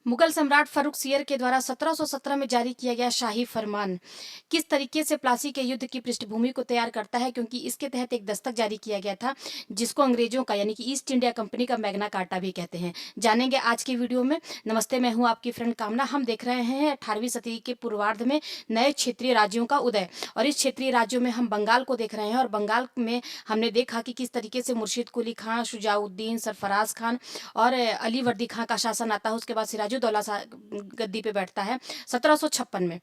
मुगल सम्राट फर्रुखसियर के द्वारा 1717 में जारी किया गया शाही फरमान किस तरीके से प्लासी के युद्ध की पृष्ठभूमि को तैयार करता है, क्योंकि इसके तहत एक दस्तक जारी किया गया था जिसको अंग्रेजों का यानी कि ईस्ट इंडिया कंपनी का मैग्ना कार्टा भी कहते हैं। जानेंगे आज की वीडियो में। नमस्ते, मैं हूं आपकी फ्रेंड कामना। हम देख रहे हैं 18वीं सदी के पूर्वार्ध में नए क्षेत्रीय राज्यों का उदय, और इस क्षेत्रीय राज्यों में हम बंगाल को देख रहे हैं। और बंगाल में हमने देखा कि किस तरीके से मुर्शिद कुली खां, शुजाउद्दीन, सरफराज खान और अली वर्दी खां का शासन आता है। उसके बाद सिराजुद्दौला गद्दी पे बैठता है 1756 में।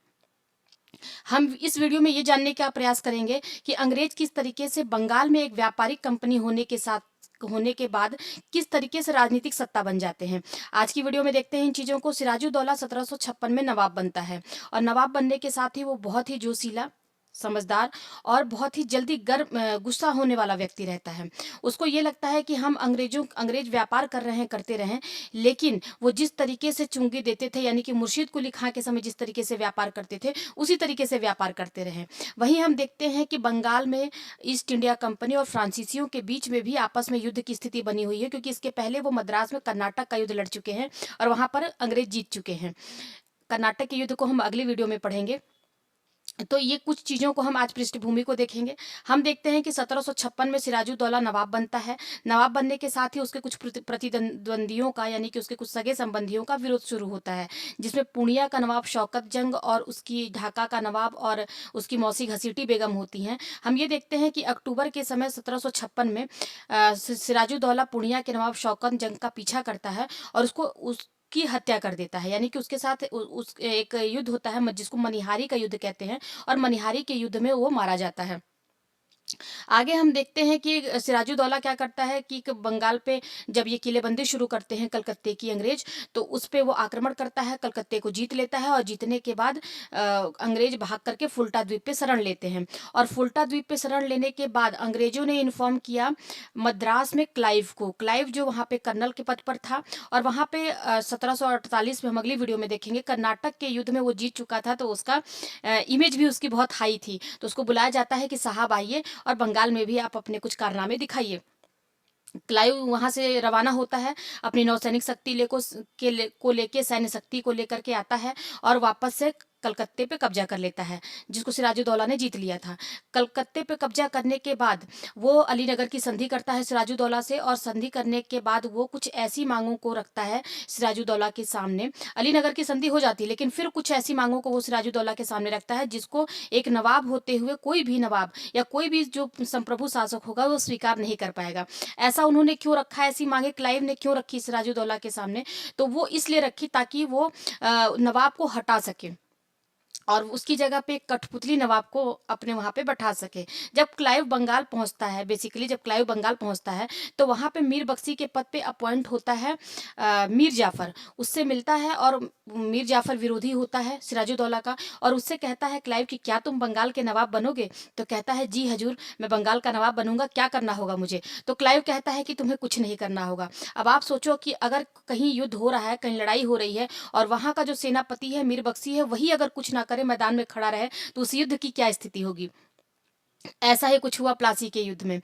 हम इस वीडियो में ये जानने का प्रयास करेंगे कि अंग्रेज किस तरीके से बंगाल में एक व्यापारिक कंपनी होने के बाद किस तरीके से राजनीतिक सत्ता बन जाते हैं। आज की वीडियो में देखते हैं इन चीज़ों को। सिराजुद्दौला 1756 में नवाब बनता है, और नवाब बनने के साथ ही वो बहुत ही जोशीला, समझदार और बहुत ही जल्दी गुस्सा होने वाला व्यक्ति रहता है। उसको ये लगता है कि हम अंग्रेज व्यापार कर रहे हैं, करते रहें, लेकिन वो जिस तरीके से चुंगी देते थे, यानी कि मुर्शिद कुली खां के समय जिस तरीके से व्यापार करते थे, उसी तरीके से व्यापार करते रहें। वहीं हम देखते हैं कि बंगाल में ईस्ट इंडिया कंपनी और फ्रांसीसियों के बीच में भी आपस में युद्ध की स्थिति बनी हुई है, क्योंकि इसके पहले वो मद्रास में कर्नाटक का युद्ध लड़ चुके हैं और वहां पर अंग्रेज जीत चुके हैं। कर्नाटक के युद्ध को हम अगली वीडियो में पढ़ेंगे। तो ये कुछ चीज़ों को हम आज पृष्ठभूमि को देखेंगे। हम देखते हैं कि 1756 में सिराजुद्दौला नवाब बनता है। नवाब बनने के साथ ही उसके कुछ प्रतिद्वंदियों का, यानी कि उसके कुछ सगे संबंधियों का विरोध शुरू होता है, जिसमें पूर्णिया का नवाब शौकत जंग और उसकी ढाका का नवाब और उसकी मौसी घसीटी बेगम होती हैं। हम ये देखते हैं कि अक्टूबर के समय 1756 में सिराजुद्दौला पूर्णिया के नवाब शौकत जंग का पीछा करता है और उसको की हत्या कर देता है, यानी कि उसके साथ उस एक युद्ध होता है जिसको मनिहारी का युद्ध कहते हैं, और मनिहारी के युद्ध में वो मारा जाता है। आगे हम देखते हैं कि सिराजुद्दौला क्या करता है कि बंगाल पे जब ये किलेबंदी शुरू करते हैं कलकत्ते की अंग्रेज, तो उस पे वो आक्रमण करता है, कलकत्ते को जीत लेता है, और जीतने के बाद अंग्रेज भाग करके फुल्टा द्वीप पे शरण लेते हैं। और फुल्टा द्वीप पे शरण लेने के बाद अंग्रेजों ने इन्फॉर्म किया मद्रास में क्लाइव को। क्लाइव जो वहाँ पे कर्नल के पद पर था, और वहाँ पे 1748 में हम अगली वीडियो में देखेंगे कर्नाटक के युद्ध में वो जीत चुका था, तो उसका इमेज भी उसकी बहुत हाई थी। तो उसको बुलाया जाता है कि साहब आइए और बंगाल में भी आप अपने कुछ कारनामे दिखाइए। क्लाइव वहां से रवाना होता है, अपनी नौसैनिक शक्ति को लेके, सैन्य शक्ति को लेकर के आता है, और वापस से कलकत्ते पे कब्जा कर लेता है, जिसको सिराजुद्दौला ने जीत लिया था। कलकत्ते पे कब्जा करने के बाद वो अलीनगर की संधि करता है सिराजुद्दौला से, और संधि करने के बाद वो कुछ ऐसी मांगों को रखता है सिराजुद्दौला के सामने। अलीनगर की संधि हो जाती है, लेकिन फिर कुछ ऐसी मांगों को वो सिराजुद्दौला के सामने रखता है जिसको एक नवाब होते हुए कोई भी नवाब या कोई भी जो संप्रभु शासक होगा वो स्वीकार नहीं कर पाएगा। ऐसा उन्होंने क्यों रखा, ऐसी मांगे क्लाइव ने क्यों रखी सिराजुद्दौला के सामने? तो वो इसलिए रखी ताकि वो नवाब को हटा सके और उसकी जगह पे कठपुतली नवाब को अपने वहाँ पे बैठा सके। जब क्लाइव बंगाल पहुँचता है, बेसिकली जब क्लाइव बंगाल पहुँचता है, तो वहाँ पे मीर बख्शी के पद पे अपॉइंट होता है मीर जाफ़र। उससे मिलता है, और मीर जाफ़र विरोधी होता है सिराजुद्दौला का, और उससे कहता है क्लाइव कि क्या तुम बंगाल के नवाब बनोगे? तो कहता है जी हजूर, मैं बंगाल का नवाब बनूंगा, क्या करना होगा मुझे? तो क्लाइव कहता है कि तुम्हें कुछ नहीं करना होगा। अब आप सोचो कि अगर कहीं युद्ध हो रहा है, कहीं लड़ाई हो रही है, और वहाँ का जो सेनापति है मीर बख्शी है, वही अगर कुछ ना करे, मैदान में खड़ा रहे, तो उस युद्ध की क्या स्थिति होगी? ऐसा ही कुछ हुआ प्लासी के युद्ध में।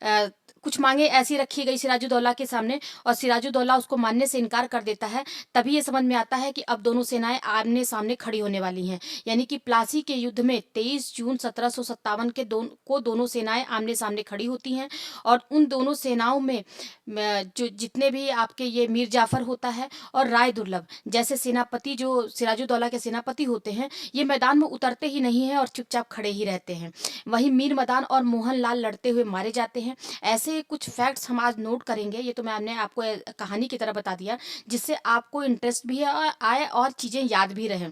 अ, कुछ मांगे ऐसी रखी गई सिराजुद्दौला के सामने, और सिराजुद्दौला उसको मानने से इनकार कर देता है। तभी ये समझ में आता है कि अब दोनों सेनाएं आमने सामने खड़ी होने वाली हैं, यानी कि प्लासी के युद्ध में 23 जून 1757 को दोनों सेनाएं आमने सामने खड़ी होती हैं। और उन दोनों सेनाओं में जो जितने भी आपके ये मीर जाफर होता है और राय दुर्लभ जैसे सेनापति, जो सिराजुद्दौला के सेनापति होते हैं, ये मैदान में उतरते ही नहीं हैं और चुपचाप खड़े ही रहते हैं। वहीं मीर मदान और मोहनलाल लड़ते हुए मारे जाते हैं। ऐसे कुछ फैक्ट्स हम आज नोट करेंगे। ये तो मैंने आपको कहानी की तरह बता दिया, जिससे आपको इंटरेस्ट भी आए और चीज़ें याद भी रहें।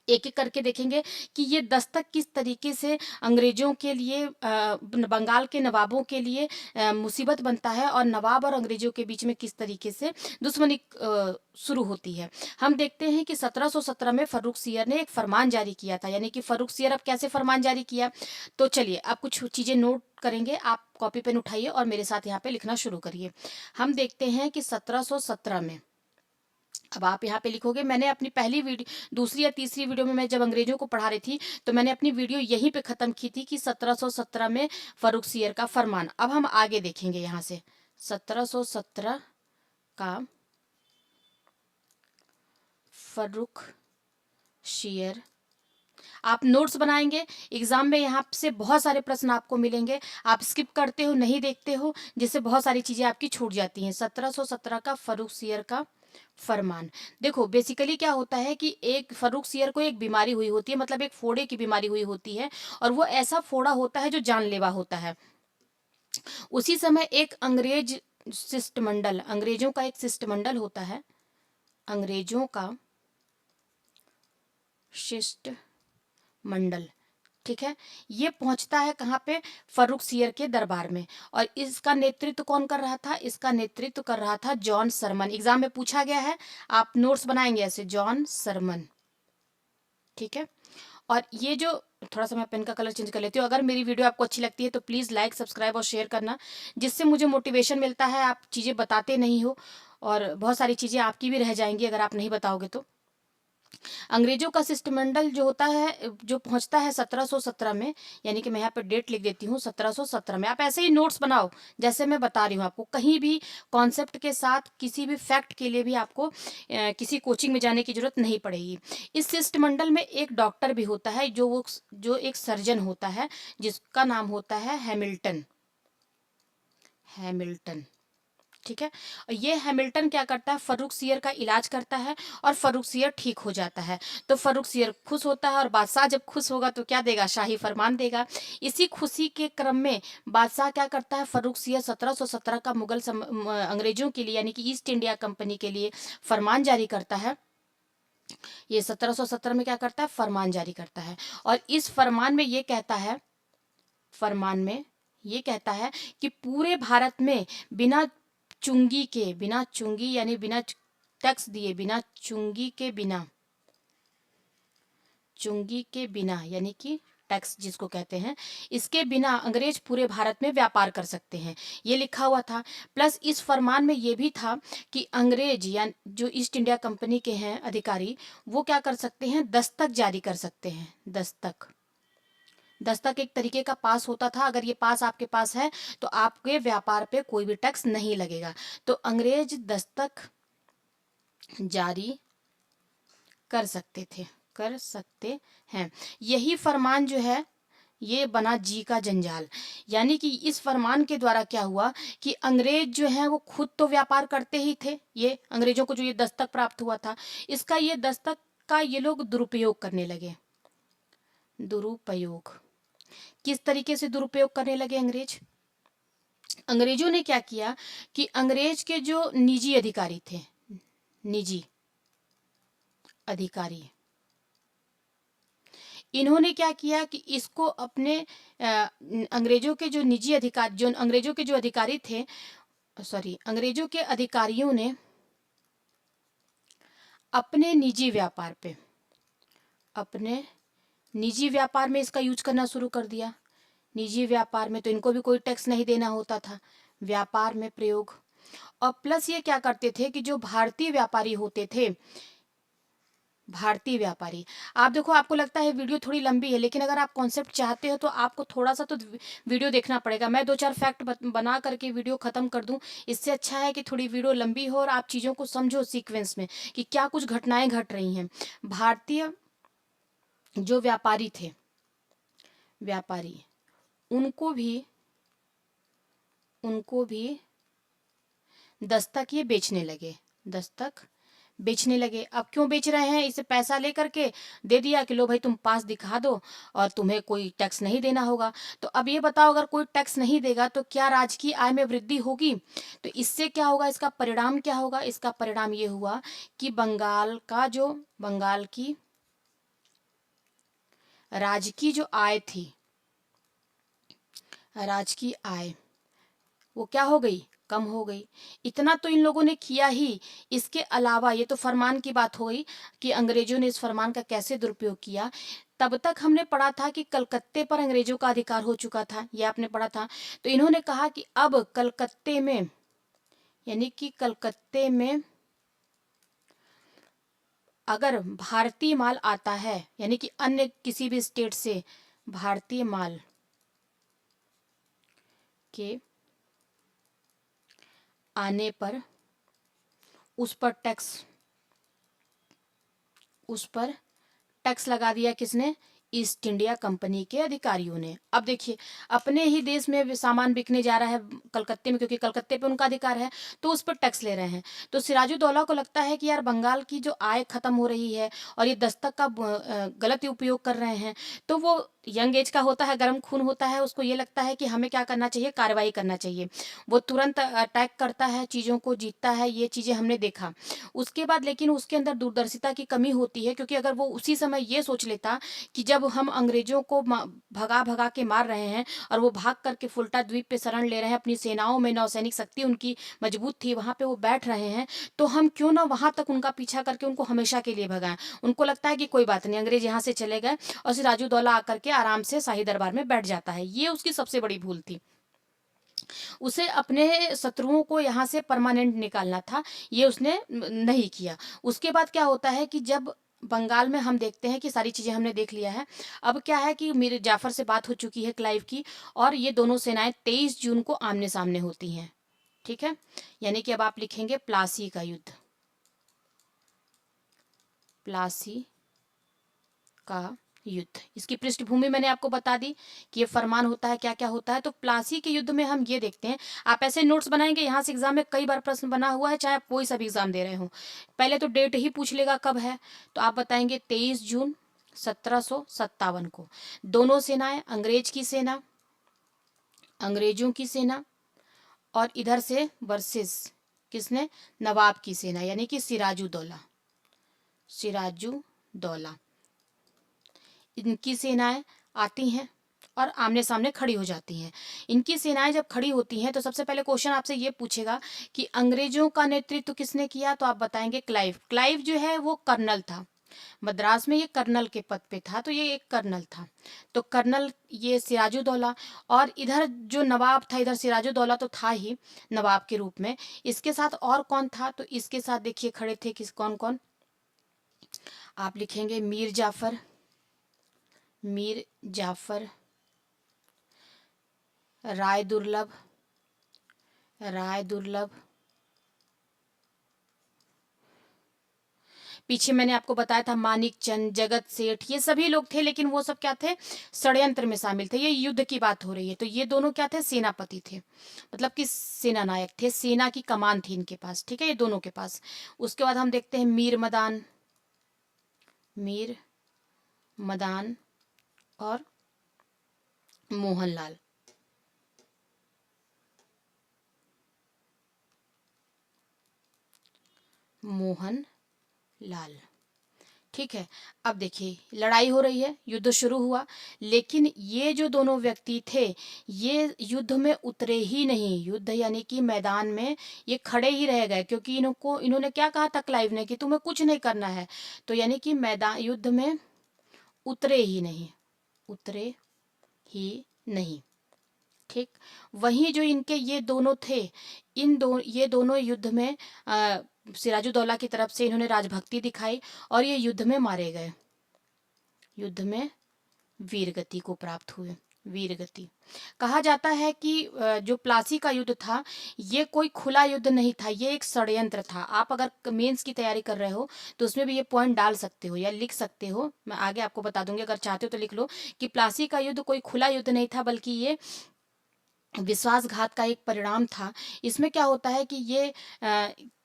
एक एक करके देखेंगे कि ये दस्तक किस तरीके से अंग्रेजों के लिए, बंगाल के नवाबों के लिए मुसीबत बनता है, और नवाब और अंग्रेजों के बीच में किस तरीके से दुश्मनी शुरू होती है। हम देखते हैं कि 1717 में फर्रुखसियर ने एक फरमान जारी किया था, यानी कि फर्रुखसियर अब कैसे फरमान जारी किया, तो चलिए अब कुछ चीज़ें नोट करेंगे। आप कॉपी पेन उठाइए और मेरे साथ यहाँ पे लिखना शुरू करिए। हम देखते हैं कि 1717 में, अब आप यहाँ पे लिखोगे, मैंने अपनी पहली वीडियो, दूसरी या तीसरी वीडियो में मैं जब अंग्रेजों को पढ़ा रही थी, तो मैंने अपनी वीडियो यहीं पे ख़त्म की थी कि 1717 में फर्रुखसियर का फरमान। अब हम आगे देखेंगे यहाँ से 1717 का फर्रुख शेयर। आप नोट्स बनाएंगे, एग्जाम में यहाँ से बहुत सारे प्रश्न आपको मिलेंगे, आप स्किप करते हो, नहीं देखते हो, जिससे बहुत सारी चीजें आपकी छूट जाती हैं। 1717 का फर्रुख शेयर का फरमान। देखो बेसिकली क्या होता है कि एक फर्रुख शेयर को एक बीमारी हुई होती है, मतलब एक फोड़े की बीमारी हुई होती है, और वो ऐसा फोड़ा होता है जो जानलेवा होता है। उसी समय एक अंग्रेज शिष्टमंडल, अंग्रेजों का एक शिष्टमंडल होता है, अंग्रेजों का शिष्टमंडल, ठीक है, ये पहुंचता है कहाँ पे, फर्रुख शेयर के दरबार में। और इसका नेतृत्व कौन कर रहा था, इसका नेतृत्व कर रहा था जॉन सरमन। एग्जाम में पूछा गया है, आप नोट्स बनाएंगे ऐसे, जॉन सरमन, ठीक है। और ये जो, थोड़ा सा मैं पेन का कलर चेंज कर लेती हूँ। अगर मेरी वीडियो आपको अच्छी लगती है तो प्लीज़ लाइक, सब्सक्राइब और शेयर करना, जिससे मुझे मोटिवेशन मिलता है। आप चीज़ें बताते नहीं हो, और बहुत सारी चीज़ें आपकी भी रह जाएंगी अगर आप नहीं बताओगे तो। अंग्रेजों का शिष्टमंडल जो होता है, जो पहुंचता है 1717 में, यानी कि मैं यहाँ पर डेट लिख देती हूँ 1717 में। आप ऐसे ही नोट्स बनाओ जैसे मैं बता रही हूँ आपको, कहीं भी कॉन्सेप्ट के साथ किसी भी फैक्ट के लिए भी आपको किसी कोचिंग में जाने की जरूरत नहीं पड़ेगी। इस शिष्टमंडल में एक डॉक्टर भी होता है, जो एक सर्जन होता है, जिसका नाम होता है हैमिल्टन, हैमिल्टन, ठीक है। और ये हैमिल्टन क्या करता है, फर्रुख शेयर का इलाज करता है, और फर्रुख शेयर ठीक हो जाता है। तो फर्रुख शेयर खुश होता है, और बादशाह जब खुश होगा तो क्या देगा, शाही फरमान देगा। इसी खुशी के क्रम में बादशाह क्या करता है, फर्रुख शेयर 1717 का अंग्रेजों के लिए, यानी कि ईस्ट इंडिया कंपनी के लिए फरमान जारी करता है। ये 1717 में क्या करता है, फरमान जारी करता है। और इस फरमान में ये कहता है, फरमान में ये कहता है कि पूरे भारत में बिना चुंगी के, बिना चुंगी यानी बिना टैक्स दिए, बिना चुंगी के, बिना चुंगी के बिना, यानी कि टैक्स जिसको कहते हैं, इसके बिना अंग्रेज पूरे भारत में व्यापार कर सकते हैं, ये लिखा हुआ था। प्लस इस फरमान में ये भी था कि अंग्रेज या जो ईस्ट इंडिया कंपनी के हैं अधिकारी, वो क्या कर सकते हैं, दस्तक जारी कर सकते हैं। दस्तक, दस्तक एक तरीके का पास होता था, अगर ये पास आपके पास है तो आपके व्यापार पे कोई भी टैक्स नहीं लगेगा। तो अंग्रेज दस्तक जारी कर सकते थे, कर सकते हैं। यही फरमान जो है, ये बना जी का जंजाल। यानी कि इस फरमान के द्वारा क्या हुआ कि अंग्रेज जो है वो खुद तो व्यापार करते ही थे, ये अंग्रेजों को जो ये दस्तक प्राप्त हुआ था, इसका ये दस्तक का ये लोग दुरुपयोग करने लगे। दुरुपयोग किस तरीके से दुरुपयोग करने लगे अंग्रेज, अंग्रेजों ने क्या किया कि अंग्रेज के जो निजी अधिकारी थे, निजी अधिकारी, इन्होंने क्या किया कि इसको अपने अंग्रेजों के जो निजी अधिकार, जो अंग्रेजों के जो अधिकारी थे, सॉरी, अंग्रेजों के अधिकारियों ने अपने निजी व्यापार पे, अपने निजी व्यापार में इसका यूज करना शुरू कर दिया। निजी व्यापार में तो इनको भी कोई टैक्स नहीं देना होता था, व्यापार में प्रयोग। और प्लस ये क्या करते थे कि जो भारतीय व्यापारी होते थे, भारतीय व्यापारी, आप देखो आपको लगता है वीडियो थोड़ी लंबी है, लेकिन अगर आप कॉन्सेप्ट चाहते हो तो आपको थोड़ा सा तो वीडियो देखना पड़ेगा। मैं दो चार फैक्ट बना करके वीडियो खत्म कर दूं, इससे अच्छा है कि थोड़ी वीडियो लंबी हो और आप चीज़ों को समझो सीक्वेंस में कि क्या कुछ घटनाएं घट रही हैं। भारतीय जो व्यापारी थे, व्यापारी, उनको भी, उनको भी दस्तक ये बेचने लगे, दस्तक बेचने लगे। अब क्यों बेच रहे हैं, इसे पैसा लेकर के दे दिया कि लो भाई तुम पास दिखा दो और तुम्हें कोई टैक्स नहीं देना होगा। तो अब ये बताओ, अगर कोई टैक्स नहीं देगा तो क्या राजकीय आय में वृद्धि होगी, तो इससे क्या होगा, इसका परिणाम क्या होगा, इसका परिणाम ये हुआ कि बंगाल का जो, बंगाल की राजकीय जो आय थी, राजकीय आय, वो क्या हो गई, कम हो गई। इतना तो इन लोगों ने किया ही, इसके अलावा ये तो फरमान की बात हो गई कि अंग्रेजों ने इस फरमान का कैसे दुरुपयोग किया। तब तक हमने पढ़ा था कि कलकत्ते पर अंग्रेजों का अधिकार हो चुका था, ये आपने पढ़ा था। तो इन्होंने कहा कि अब कलकत्ते में, यानी कि कलकत्ते में अगर भारतीय माल आता है, यानी कि अन्य किसी भी स्टेट से भारतीय माल के आने पर उस पर टैक्स उस पर टैक्स लगा दिया किसने? ईस्ट इंडिया कंपनी के अधिकारियों ने। अब देखिए, अपने ही देश में सामान बिकने जा रहा है कलकत्ते में, क्योंकि कलकत्ते पे उनका अधिकार है, तो उस पर टैक्स ले रहे हैं। तो सिराजुद्दौला को लगता है कि यार बंगाल की जो आय खत्म हो रही है और ये दस्तक का गलत उपयोग कर रहे हैं। तो वो यंग एज का होता है, गर्म खून होता है, उसको ये लगता है कि हमें क्या करना चाहिए, कार्रवाई करना चाहिए। वो तुरंत अटैक करता है, चीज़ों को जीतता है, ये चीज़ें हमने देखा। उसके बाद लेकिन उसके अंदर दूरदर्शिता की कमी होती है, क्योंकि अगर वो उसी समय ये सोच लेता कि जब हम अंग्रेजों को भगा भगा के मार रहे हैं और वो भाग करके फुल्टा द्वीप पे शरण ले रहे हैं, अपनी सेनाओं में नौसैनिक शक्ति उनकी मजबूत थी, वहां पे वो बैठ रहे हैं, तो हम क्यों ना वहां तक उनका पीछा करके उनको हमेशा के लिए भगाएं। उनको लगता है कि कोई बात नहीं, अंग्रेज यहाँ से चले गए, और सिराजुद्दौला आकर के आराम से शाही दरबार में बैठ जाता है। ये उसकी सबसे बड़ी भूल थी। उसे अपने शत्रुओं को यहाँ से परमानेंट निकालना था, ये उसने नहीं किया। उसके बाद क्या होता है कि जब बंगाल में हम देखते हैं कि सारी चीज़ें हमने देख लिया है। अब क्या है कि मीर जाफर से बात हो चुकी है क्लाइव की, और ये दोनों सेनाएं 23 जून को आमने सामने होती हैं। ठीक है, यानी कि अब आप लिखेंगे प्लासी का युद्ध। प्लासी का युद्ध, इसकी पृष्ठभूमि मैंने आपको बता दी कि ये फरमान होता है, क्या क्या होता है। तो प्लासी के युद्ध में हम ये देखते हैं, आप ऐसे नोट्स बनाएंगे, यहाँ से एग्जाम में कई बार प्रश्न बना हुआ है, चाहे आप कोई सा भी एग्जाम दे रहे हो। पहले तो डेट ही पूछ लेगा कब है, तो आप बताएंगे 23 जून 1757 को। दोनों सेनाएं, अंग्रेज की सेना, अंग्रेजों की सेना, और इधर से वर्सेस किसने? नवाब की सेना, यानी कि सिराजुद्दौला। सिराजुद्दौला, इनकी सेनाएं आती हैं और आमने सामने खड़ी हो जाती हैं। इनकी सेनाएं जब खड़ी होती हैं तो सबसे पहले क्वेश्चन आपसे ये पूछेगा कि अंग्रेजों का नेतृत्व किसने किया, तो आप बताएंगे क्लाइव। क्लाइव जो है वो कर्नल था, मद्रास में ये कर्नल के पद पे था, तो ये एक कर्नल था। तो कर्नल ये सिराजुद्दौला, और इधर जो नवाब था, इधर सिराजुद्दौला तो था ही नवाब के रूप में, इसके साथ और कौन था? तो इसके साथ देखिए खड़े थे किस, कौन कौन, आप लिखेंगे मीर जाफर, मीर जाफर, राय दुर्लभ, राय दुर्लभ, पीछे मैंने आपको बताया था मानिक चंद, जगत सेठ, ये सभी लोग थे, लेकिन वो सब क्या थे? षड्यंत्र में शामिल थे। ये युद्ध की बात हो रही है, तो ये दोनों क्या थे? सेनापति थे, मतलब कि सेना नायक थे, सेना की कमान थी इनके पास। ठीक है, ये दोनों के पास। उसके बाद हम देखते हैं मीर मदान, मीर मदान और मोहनलाल। मोहन लाल, ठीक है। अब देखिए, लड़ाई हो रही है, युद्ध शुरू हुआ, लेकिन ये जो दोनों व्यक्ति थे, ये युद्ध में उतरे ही नहीं। युद्ध यानी कि मैदान में ये खड़े ही रह गए, क्योंकि इन्होंने क्या कहा था क्लाइव ने कि तुम्हें कुछ नहीं करना है। तो यानी कि मैदान युद्ध में उतरे ही नहीं, उतरे ही नहीं। ठीक, वहीं जो इनके ये दोनों थे, ये दोनों युद्ध में सिराजुद्दौला की तरफ से इन्होंने राजभक्ति दिखाई, और ये युद्ध में मारे गए, युद्ध में वीरगति को प्राप्त हुए। वीरगति, कहा जाता है कि जो प्लासी का युद्ध था, ये कोई खुला युद्ध नहीं था, ये एक षड्यंत्र था। आप अगर मेंस की तैयारी कर रहे हो तो उसमें भी ये पॉइंट डाल सकते हो या लिख सकते हो, मैं आगे आपको बता दूंगी, अगर चाहते हो तो लिख लो कि प्लासी का युद्ध कोई खुला युद्ध नहीं था, बल्कि ये विश्वासघात का एक परिणाम था। इसमें क्या होता है कि ये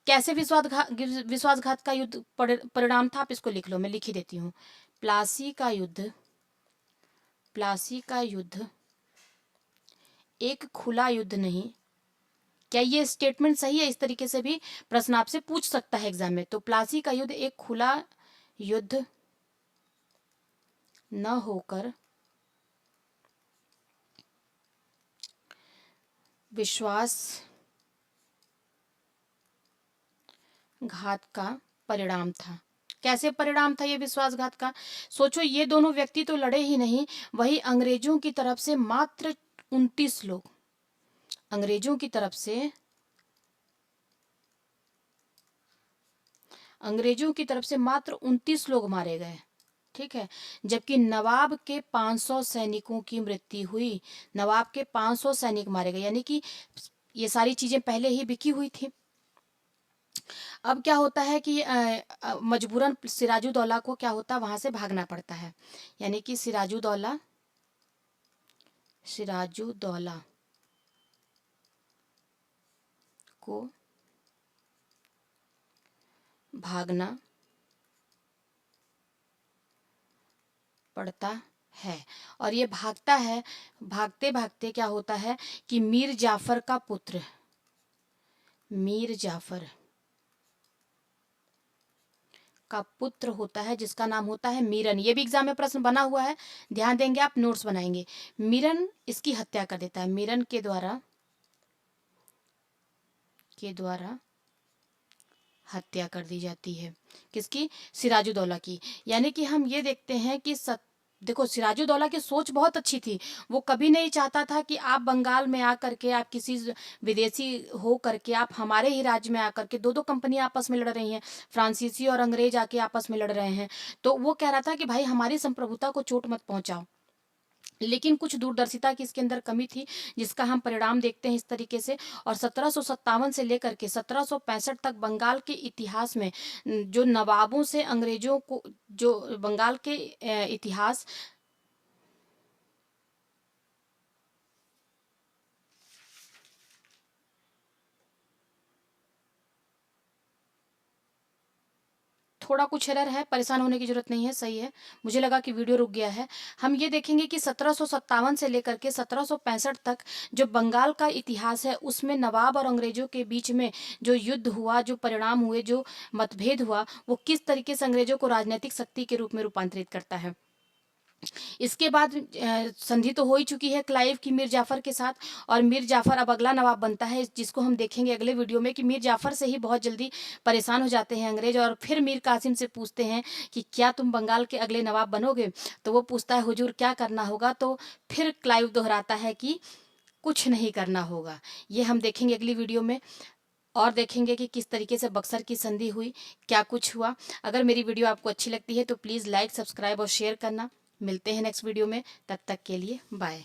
कैसे विश्वासघात का युद्ध परिणाम था, आप इसको लिख लो, मैं लिख ही देती हूँ। प्लासी का युद्ध, प्लासी का युद्ध एक खुला युद्ध नहीं। क्या ये स्टेटमेंट सही है? इस तरीके से भी प्रश्न आपसे पूछ सकता है एग्जाम में। तो प्लासी का युद्ध एक खुला युद्ध न होकर विश्वास घात का परिणाम था। कैसे परिणाम था ये विश्वासघात का? सोचो, ये दोनों व्यक्ति तो लड़े ही नहीं, वही अंग्रेजों की तरफ से मात्र 29 लोग, अंग्रेजों की तरफ से, अंग्रेजों की तरफ से मात्र 29 लोग मारे गए। ठीक है, जबकि नवाब के 500 सैनिकों की मृत्यु हुई। नवाब के 500 सैनिक मारे गए, यानी कि ये सारी चीजें पहले ही बिकी हुई थी। अब क्या होता है कि मजबूरन सिराजुद्दौला को क्या होता है, वहाँ से भागना पड़ता है। यानी कि सिराजुद्दौला को भागना पड़ता है। और ये भागता है, भागते भागते क्या होता है कि मीर जाफर का पुत्र होता है, जिसका नाम होता है मीरन। ये भी एग्जाम में प्रश्न बना हुआ है, ध्यान देंगे आप, नोट्स बनाएंगे। मीरन इसकी हत्या कर देता है। मीरन के द्वारा हत्या कर दी जाती है। किसकी? सिराजुद्दौला की। यानी कि हम ये देखते हैं कि देखो, सिराजुद्दौला की सोच बहुत अच्छी थी। वो कभी नहीं चाहता था कि आप बंगाल में आकर के, आप किसी विदेशी हो करके, आप हमारे ही राज्य में आकर के, दो दो कंपनी आपस में लड़ रही हैं, फ्रांसीसी और अंग्रेज आके आपस में लड़ रहे हैं। तो वो कह रहा था कि भाई हमारी संप्रभुता को चोट मत पहुंचाओ। लेकिन कुछ दूरदर्शिता की इसके अंदर कमी थी, जिसका हम परिणाम देखते हैं इस तरीके से। और 1757 से लेकर के 1765 तक बंगाल के इतिहास में जो नवाबों से अंग्रेजों को, जो बंगाल के इतिहास, थोड़ा कुछ एरर है, परेशान होने की जरूरत नहीं है, सही है। मुझे लगा कि वीडियो रुक गया है। हम ये देखेंगे कि 1757 से लेकर के 1765 तक जो बंगाल का इतिहास है, उसमें नवाब और अंग्रेजों के बीच में जो युद्ध हुआ, जो परिणाम हुए, जो मतभेद हुआ, वो किस तरीके से अंग्रेजों को राजनीतिक शक्ति के रूप में रूपांतरित करता है। इसके बाद संधि तो हो ही चुकी है क्लाइव की मीर जाफर के साथ, और मीर जाफर अब अगला नवाब बनता है, जिसको हम देखेंगे अगले वीडियो में कि मीर जाफर से ही बहुत जल्दी परेशान हो जाते हैं अंग्रेज, और फिर मीर कासिम से पूछते हैं कि क्या तुम बंगाल के अगले नवाब बनोगे? तो वो पूछता है हुजूर क्या करना होगा? तो फिर क्लाइव दोहराता है कि कुछ नहीं करना होगा। ये हम देखेंगे अगली वीडियो में, और देखेंगे कि किस तरीके से बक्सर की संधि हुई, क्या कुछ हुआ। अगर मेरी वीडियो आपको अच्छी लगती है तो प्लीज़ लाइक, सब्सक्राइब और शेयर करना। मिलते हैं नेक्स्ट वीडियो में, तब तक के लिए बाय।